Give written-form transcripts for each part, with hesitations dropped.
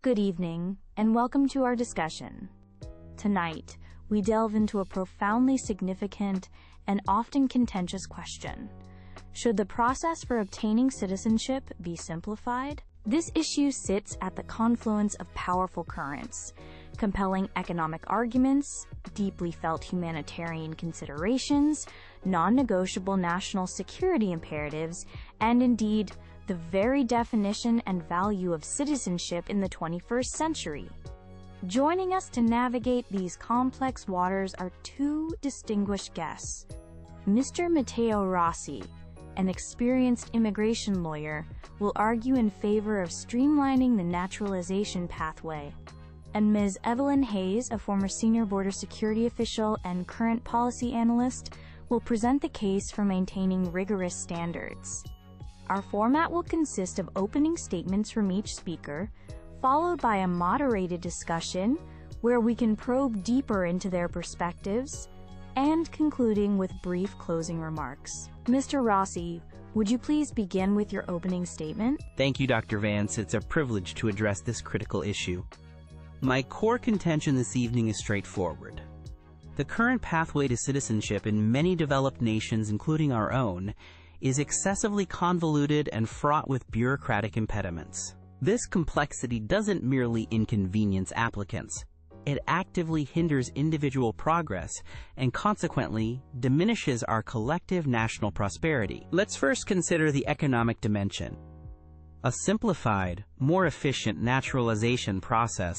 Good evening, and welcome to our discussion. Tonight, we delve into a profoundly significant and often contentious question. Should the process for obtaining citizenship be simplified? This issue sits at the confluence of powerful currents, compelling economic arguments, deeply felt humanitarian considerations, non-negotiable national security imperatives, and indeed, the very definition and value of citizenship in the 21st century. Joining us to navigate these complex waters are two distinguished guests. Mr. Matteo Rossi, an experienced immigration lawyer, will argue in favor of streamlining the naturalization pathway, and Ms. Evelyn Hayes, a former senior border security official and current policy analyst, will present the case for maintaining rigorous standards. Our format will consist of opening statements from each speaker, followed by a moderated discussion where we can probe deeper into their perspectives, and concluding with brief closing remarks. Mr. Rossi, would you please begin with your opening statement? Thank you, Dr. Vance. It's a privilege to address this critical issue. My core contention this evening is straightforward. The current pathway to citizenship in many developed nations, including our own, is excessively convoluted and fraught with bureaucratic impediments. This complexity doesn't merely inconvenience applicants. It actively hinders individual progress and consequently diminishes our collective national prosperity. Let's first consider the economic dimension. A simplified, more efficient naturalization process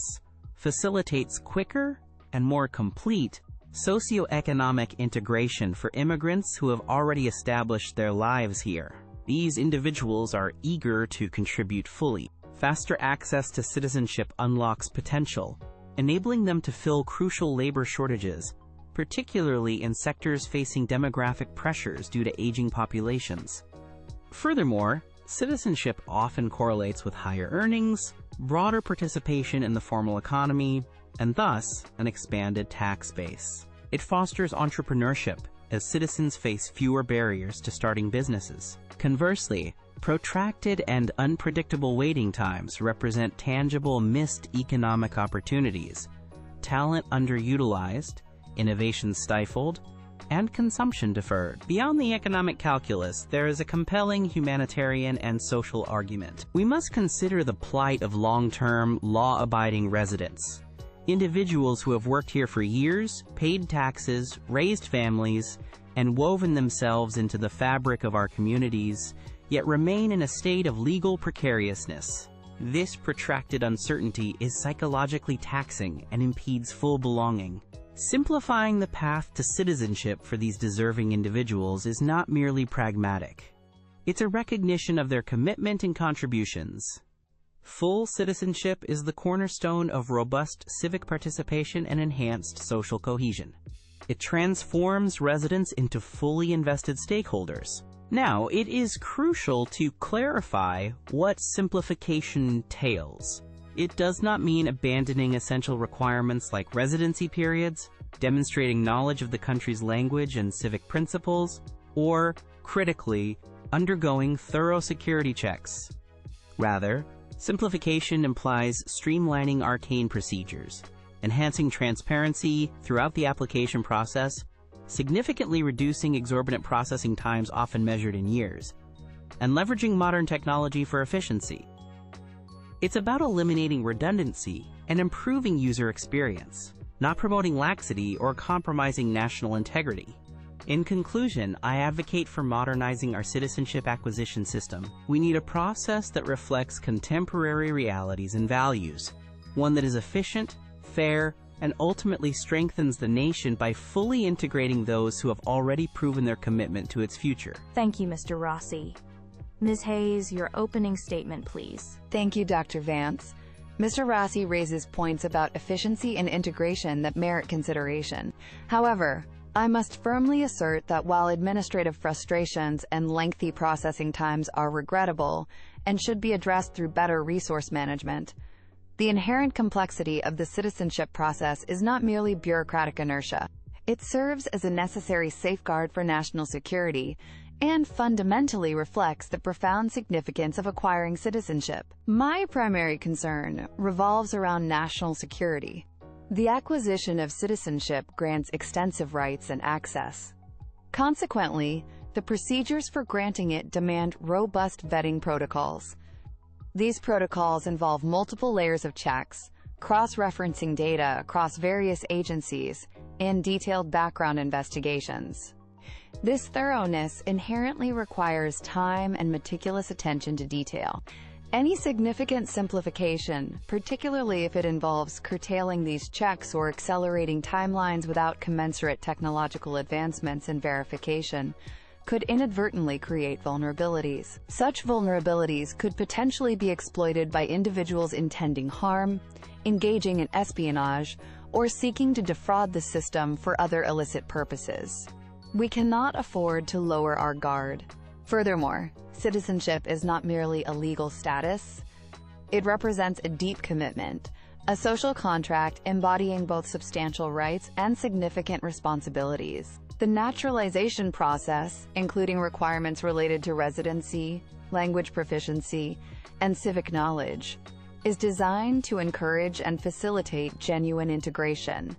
facilitates quicker and more complete socioeconomic integration for immigrants who have already established their lives here. These individuals are eager to contribute fully. Faster access to citizenship unlocks potential, enabling them to fill crucial labor shortages, particularly in sectors facing demographic pressures due to aging populations. Furthermore, citizenship often correlates with higher earnings, broader participation in the formal economy, and thus an expanded tax base. It fosters entrepreneurship as citizens face fewer barriers to starting businesses. Conversely, protracted and unpredictable waiting times represent tangible missed economic opportunities, talent underutilized, innovation stifled, and consumption deferred. Beyond the economic calculus, there is a compelling humanitarian and social argument. We must consider the plight of long-term, law-abiding residents. Individuals who have worked here for years, paid taxes, raised families, and woven themselves into the fabric of our communities, yet remain in a state of legal precariousness. This protracted uncertainty is psychologically taxing and impedes full belonging. Simplifying the path to citizenship for these deserving individuals is not merely pragmatic. It's a recognition of their commitment and contributions. Full citizenship is the cornerstone of robust civic participation and enhanced social cohesion. It transforms residents into fully invested stakeholders. Now, it is crucial to clarify what simplification entails. It does not mean abandoning essential requirements like residency periods, demonstrating knowledge of the country's language and civic principles, or, critically, undergoing thorough security checks. Rather, simplification implies streamlining arcane procedures, enhancing transparency throughout the application process, significantly reducing exorbitant processing times often measured in years, and leveraging modern technology for efficiency. It's about eliminating redundancy and improving user experience, not promoting laxity or compromising national integrity. In conclusion, I advocate for modernizing our citizenship acquisition system. We need a process that reflects contemporary realities and values, one that is efficient, fair, and ultimately strengthens the nation by fully integrating those who have already proven their commitment to its future. Thank you, Mr. Rossi. Ms. Hayes, your opening statement, please. Thank you, Dr. Vance. Mr. Rossi raises points about efficiency and integration that merit consideration. However, I must firmly assert that while administrative frustrations and lengthy processing times are regrettable and should be addressed through better resource management, the inherent complexity of the citizenship process is not merely bureaucratic inertia. It serves as a necessary safeguard for national security, and fundamentally reflects the profound significance of acquiring citizenship. My primary concern revolves around national security. The acquisition of citizenship grants extensive rights and access. Consequently, the procedures for granting it demand robust vetting protocols. These protocols involve multiple layers of checks, cross-referencing data across various agencies, and detailed background investigations. This thoroughness inherently requires time and meticulous attention to detail. Any significant simplification, particularly if it involves curtailing these checks or accelerating timelines without commensurate technological advancements in verification, could inadvertently create vulnerabilities. Such vulnerabilities could potentially be exploited by individuals intending harm, engaging in espionage, or seeking to defraud the system for other illicit purposes. We cannot afford to lower our guard. Furthermore, citizenship is not merely a legal status. It represents a deep commitment, a social contract embodying both substantial rights and significant responsibilities. The naturalization process, including requirements related to residency, language proficiency, and civic knowledge, is designed to encourage and facilitate genuine integration.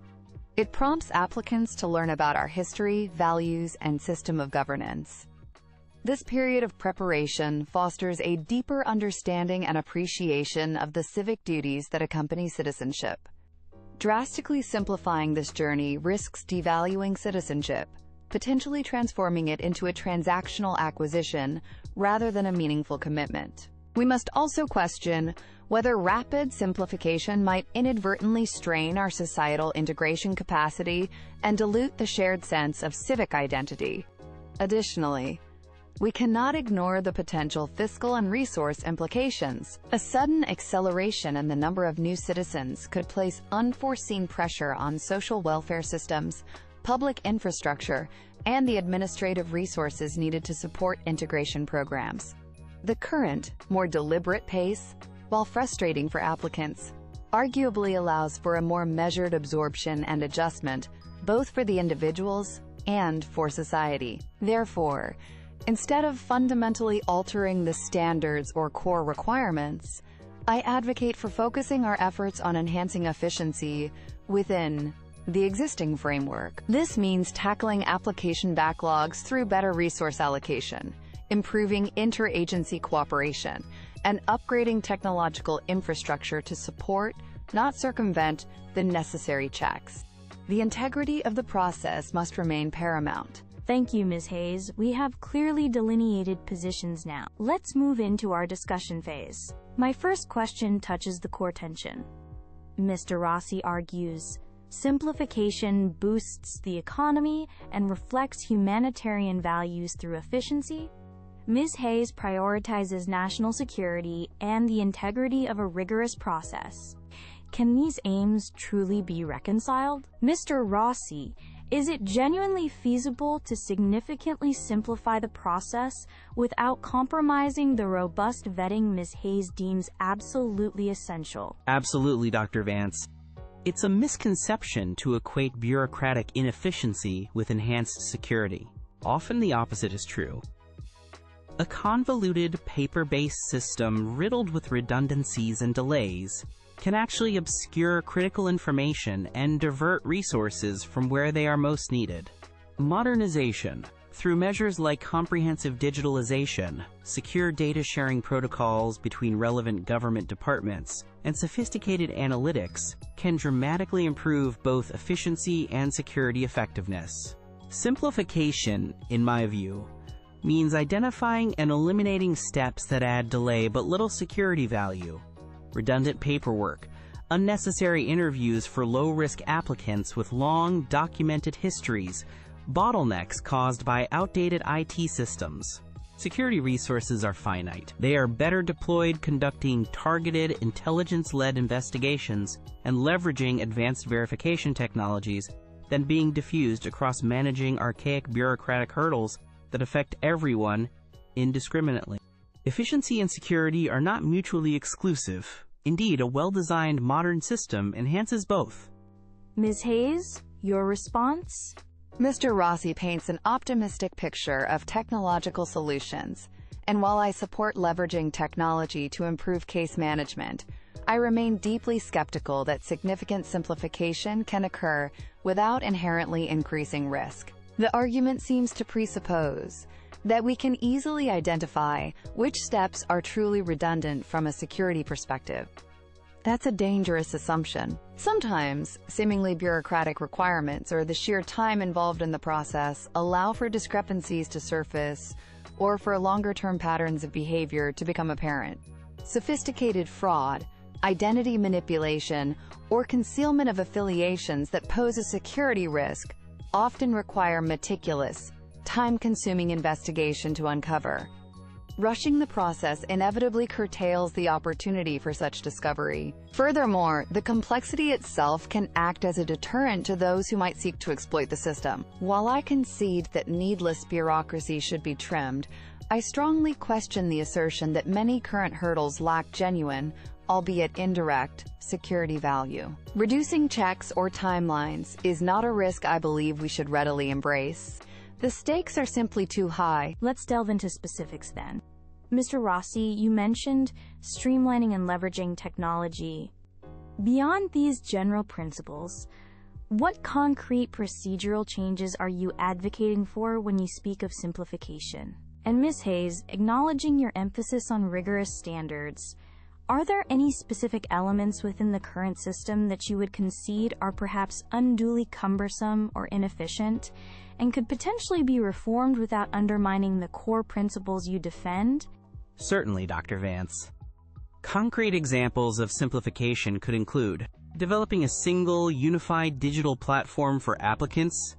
It prompts applicants to learn about our history, values, and system of governance. This period of preparation fosters a deeper understanding and appreciation of the civic duties that accompany citizenship. Drastically simplifying this journey risks devaluing citizenship, potentially transforming it into a transactional acquisition rather than a meaningful commitment. We must also question whether rapid simplification might inadvertently strain our societal integration capacity and dilute the shared sense of civic identity. Additionally, we cannot ignore the potential fiscal and resource implications. A sudden acceleration in the number of new citizens could place unforeseen pressure on social welfare systems, public infrastructure, and the administrative resources needed to support integration programs. The current, more deliberate pace, while frustrating for applicants, arguably allows for a more measured absorption and adjustment, both for the individuals and for society. Therefore, instead of fundamentally altering the standards or core requirements, I advocate for focusing our efforts on enhancing efficiency within the existing framework. This means tackling application backlogs through better resource allocation, improving interagency cooperation, and upgrading technological infrastructure to support, not circumvent, the necessary checks. The integrity of the process must remain paramount. Thank you, Ms. Hayes. We have clearly delineated positions now. Let's move into our discussion phase. My first question touches the core tension. Mr. Rossi argues, simplification boosts the economy and reflects humanitarian values through efficiency. Ms. Hayes prioritizes national security and the integrity of a rigorous process. Can these aims truly be reconciled? Mr. Rossi, is it genuinely feasible to significantly simplify the process without compromising the robust vetting Ms. Hayes deems absolutely essential? Absolutely, Dr. Vance. It's a misconception to equate bureaucratic inefficiency with enhanced security. Often the opposite is true. A convoluted, paper-based system riddled with redundancies and delays can actually obscure critical information and divert resources from where they are most needed. Modernization, through measures like comprehensive digitalization, secure data sharing protocols between relevant government departments, and sophisticated analytics, can dramatically improve both efficiency and security effectiveness. Simplification, in my view, means identifying and eliminating steps that add delay but little security value. Redundant paperwork, unnecessary interviews for low-risk applicants with long, documented histories, bottlenecks caused by outdated IT systems. Security resources are finite. They are better deployed conducting targeted, intelligence-led investigations and leveraging advanced verification technologies than being diffused across managing archaic bureaucratic hurdles that affect everyone indiscriminately. Efficiency and security are not mutually exclusive. Indeed, a well-designed modern system enhances both. Ms. Hayes, your response? Mr. Rossi paints an optimistic picture of technological solutions, and while I support leveraging technology to improve case management, I remain deeply skeptical that significant simplification can occur without inherently increasing risk. The argument seems to presuppose that we can easily identify which steps are truly redundant from a security perspective. That's a dangerous assumption. Sometimes, seemingly bureaucratic requirements or the sheer time involved in the process allow for discrepancies to surface or for longer-term patterns of behavior to become apparent. Sophisticated fraud, identity manipulation, or concealment of affiliations that pose a security risk often require meticulous, time-consuming investigation to uncover. Rushing the process inevitably curtails the opportunity for such discovery. Furthermore, the complexity itself can act as a deterrent to those who might seek to exploit the system. While I concede that needless bureaucracy should be trimmed, I strongly question the assertion that many current hurdles lack genuine, albeit indirect, security value. Reducing checks or timelines is not a risk I believe we should readily embrace. The stakes are simply too high. Let's delve into specifics then. Mr. Rossi, you mentioned streamlining and leveraging technology. Beyond these general principles, what concrete procedural changes are you advocating for when you speak of simplification? And Ms. Hayes, acknowledging your emphasis on rigorous standards, are there any specific elements within the current system that you would concede are perhaps unduly cumbersome or inefficient, and could potentially be reformed without undermining the core principles you defend? Certainly, Dr. Vance. Concrete examples of simplification could include developing a single, unified digital platform for applicants,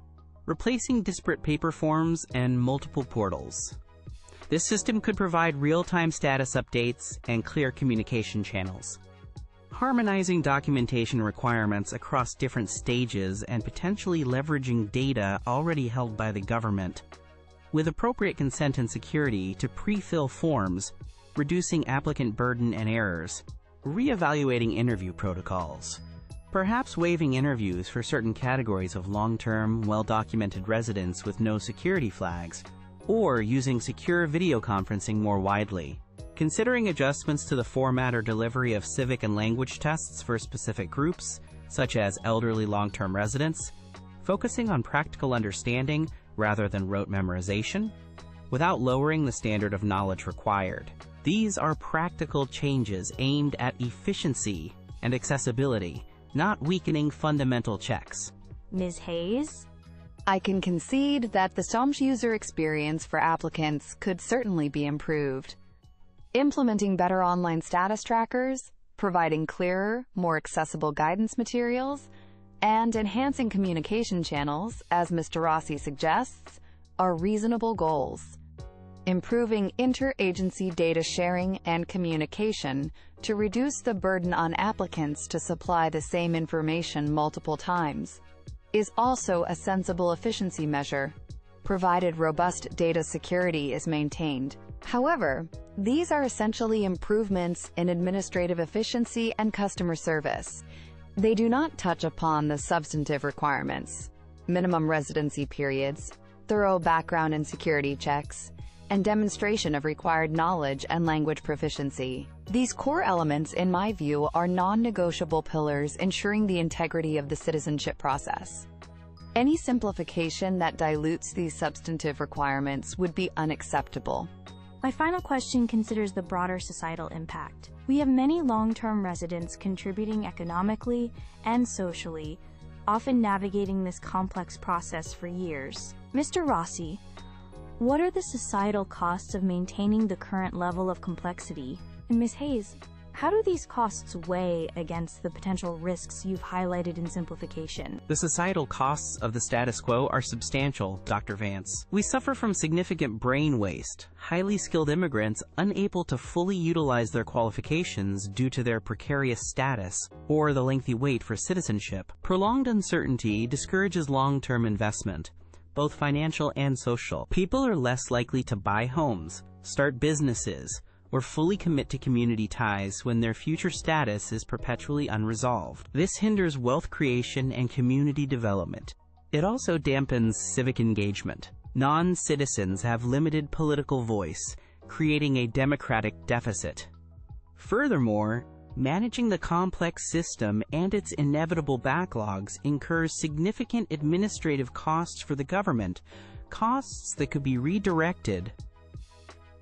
replacing disparate paper forms and multiple portals. This system could provide real-time status updates and clear communication channels. Harmonizing documentation requirements across different stages and potentially leveraging data already held by the government, with appropriate consent and security to pre-fill forms, reducing applicant burden and errors. Reevaluating interview protocols. Perhaps waiving interviews for certain categories of long-term, well-documented residents with no security flags, or using secure video conferencing more widely. Considering adjustments to the format or delivery of civic and language tests for specific groups, such as elderly long-term residents, focusing on practical understanding rather than rote memorization, without lowering the standard of knowledge required. These are practical changes aimed at efficiency and accessibility, not weakening fundamental checks. Ms. Hayes? I can concede that the SOMS user experience for applicants could certainly be improved. Implementing better online status trackers, providing clearer, more accessible guidance materials, and enhancing communication channels, as Mr. Rossi suggests, are reasonable goals. Improving interagency data sharing and communication to reduce the burden on applicants to supply the same information multiple times is also a sensible efficiency measure, provided robust data security is maintained. However, these are essentially improvements in administrative efficiency and customer service. They do not touch upon the substantive requirements, minimum residency periods, thorough background and security checks, and demonstration of required knowledge and language proficiency. These core elements, in my view, are non-negotiable pillars ensuring the integrity of the citizenship process. Any simplification that dilutes these substantive requirements would be unacceptable. My final question considers the broader societal impact. We have many long-term residents contributing economically and socially, often navigating this complex process for years. Mr. Rossi, what are the societal costs of maintaining the current level of complexity? And Ms. Hayes, how do these costs weigh against the potential risks you've highlighted in simplification? The societal costs of the status quo are substantial, Dr. Vance. We suffer from significant brain waste, highly skilled immigrants unable to fully utilize their qualifications due to their precarious status or the lengthy wait for citizenship. Prolonged uncertainty discourages long-term investment, both financial and social. People are less likely to buy homes, start businesses, or fully commit to community ties when their future status is perpetually unresolved. This hinders wealth creation and community development, It also dampens civic engagement. Non-citizens have limited political voice, creating a democratic deficit. Furthermore, managing the complex system and its inevitable backlogs incurs significant administrative costs for the government, costs that could be redirected.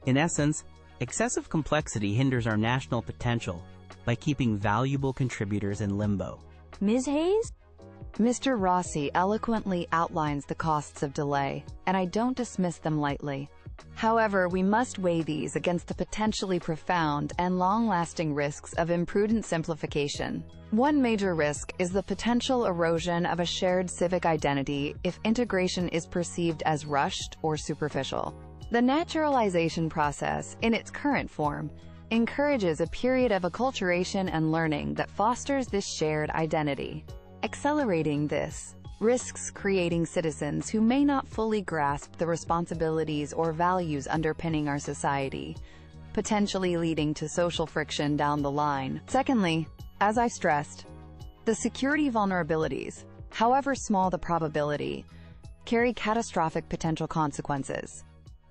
In essence, excessive complexity hinders our national potential by keeping valuable contributors in limbo. Ms. Hayes? Mr. Rossi eloquently outlines the costs of delay, and I don't dismiss them lightly. However, we must weigh these against the potentially profound and long-lasting risks of imprudent simplification. One major risk is the potential erosion of a shared civic identity if integration is perceived as rushed or superficial. The naturalization process, in its current form, encourages a period of acculturation and learning that fosters this shared identity. Accelerating this risks creating citizens who may not fully grasp the responsibilities or values underpinning our society, potentially leading to social friction down the line. Secondly, as I stressed, the security vulnerabilities, however small the probability, carry catastrophic potential consequences.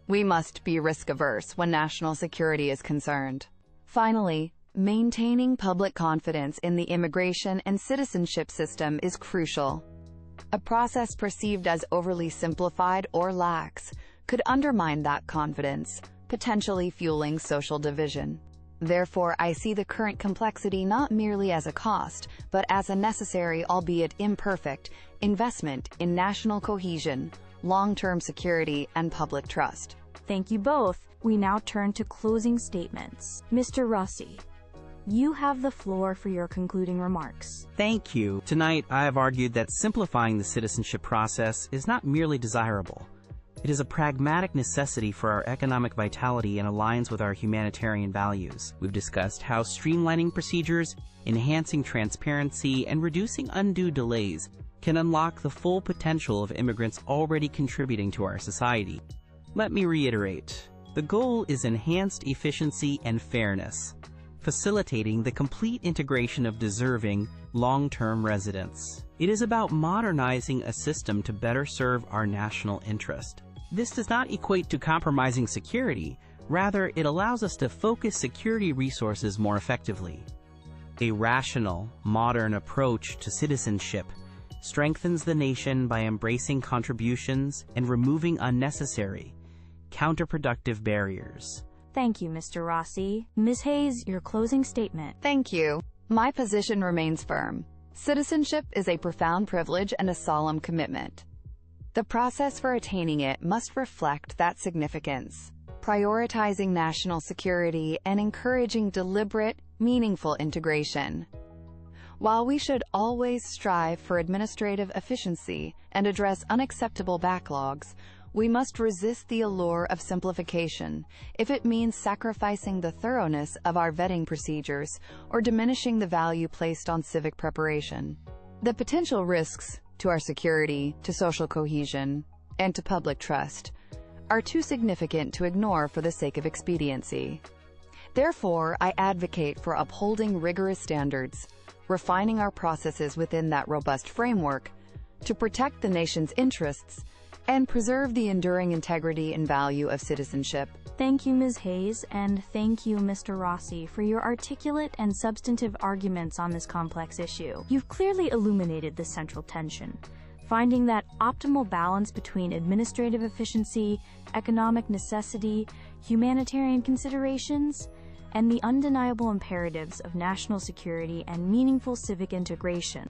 We must be risk-averse when national security is concerned. Finally, maintaining public confidence in the immigration and citizenship system is crucial. A process perceived as overly simplified or lax could undermine that confidence, potentially fueling social division. Therefore, I see the current complexity not merely as a cost, but as a necessary, albeit imperfect, investment in national cohesion, long-term security, and public trust. Thank you both. We now turn to closing statements. Mr. Rossi, you have the floor for your concluding remarks. Thank you. Tonight, I have argued that simplifying the citizenship process is not merely desirable. It is a pragmatic necessity for our economic vitality and aligns with our humanitarian values. We've discussed how streamlining procedures, enhancing transparency, and reducing undue delays can unlock the full potential of immigrants already contributing to our society. Let me reiterate. The goal is enhanced efficiency and fairness, facilitating the complete integration of deserving, long-term residents. It is about modernizing a system to better serve our national interest. This does not equate to compromising security. Rather, it allows us to focus security resources more effectively. A rational, modern approach to citizenship strengthens the nation by embracing contributions and removing unnecessary, counterproductive barriers. Thank you, Mr. Rossi. Ms. Hayes, your closing statement. Thank you. My position remains firm. Citizenship is a profound privilege and a solemn commitment. The process for attaining it must reflect that significance, prioritizing national security and encouraging deliberate, meaningful integration. While we should always strive for administrative efficiency and address unacceptable backlogs, we must resist the allure of simplification if it means sacrificing the thoroughness of our vetting procedures or diminishing the value placed on civic preparation. The potential risks to our security, to social cohesion, and to public trust are too significant to ignore for the sake of expediency. Therefore, I advocate for upholding rigorous standards, refining our processes within that robust framework to protect the nation's interests and preserve the enduring integrity and value of citizenship. Thank you, Ms. Hayes, and thank you, Mr. Rossi, for your articulate and substantive arguments on this complex issue. You've clearly illuminated the central tension, finding that optimal balance between administrative efficiency, economic necessity, humanitarian considerations, and the undeniable imperatives of national security and meaningful civic integration.